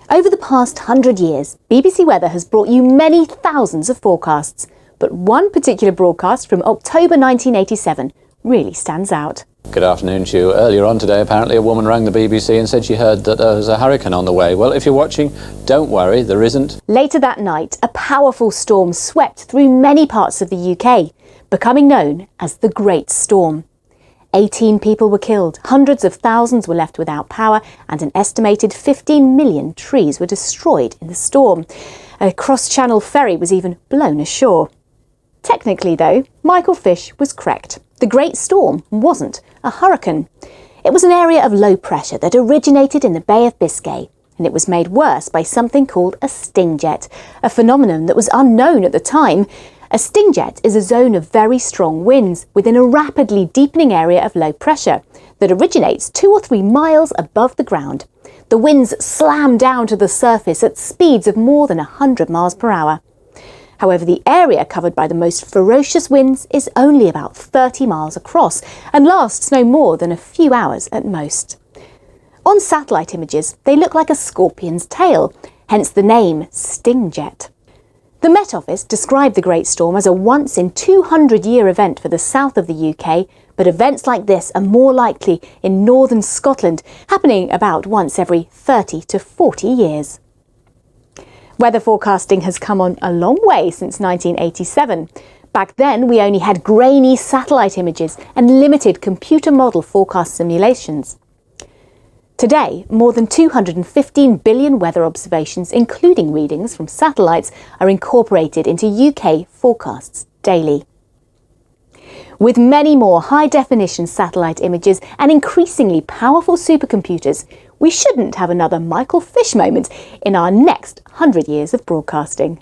Over the past 100 years, BBC Weather has brought you many thousands of forecasts, but one particular broadcast from October 1987 really stands out. Good afternoon to you. Earlier on today, apparently a woman rang the BBC and said she heard that there was a hurricane on the way. Well, if you're watching, don't worry, there isn't. Later that night, a powerful storm swept through many parts of the UK, becoming known as the Great Storm. 18 people were killed, hundreds of thousands were left without power, and an estimated 15 million trees were destroyed in the storm. A cross-channel ferry was even blown ashore. Technically, though, Michael Fish was correct. The Great Storm wasn't a hurricane. It was an area of low pressure that originated in the Bay of Biscay, and it was made worse by something called a sting jet, a phenomenon that was unknown at the time. A sting jet is a zone of very strong winds within a rapidly deepening area of low pressure that originates 2 or 3 miles above the ground. The winds slam down to the surface at speeds of more than 100 miles per hour. However, the area covered by the most ferocious winds is only about 30 miles across and lasts no more than a few hours at most. On satellite images, they look like a scorpion's tail, hence the name sting jet. The Met Office described the Great Storm as a once-in-200-year event for the south of the UK, but events like this are more likely in northern Scotland, happening about once every 30 to 40 years. Weather forecasting has come on a long way since 1987. Back then, we only had grainy satellite images and limited computer model forecast simulations. Today, more than 215 billion weather observations, including readings from satellites, are incorporated into UK forecasts daily. With many more high-definition satellite images and increasingly powerful supercomputers, we shouldn't have another Michael Fish moment in our next 100 years of broadcasting.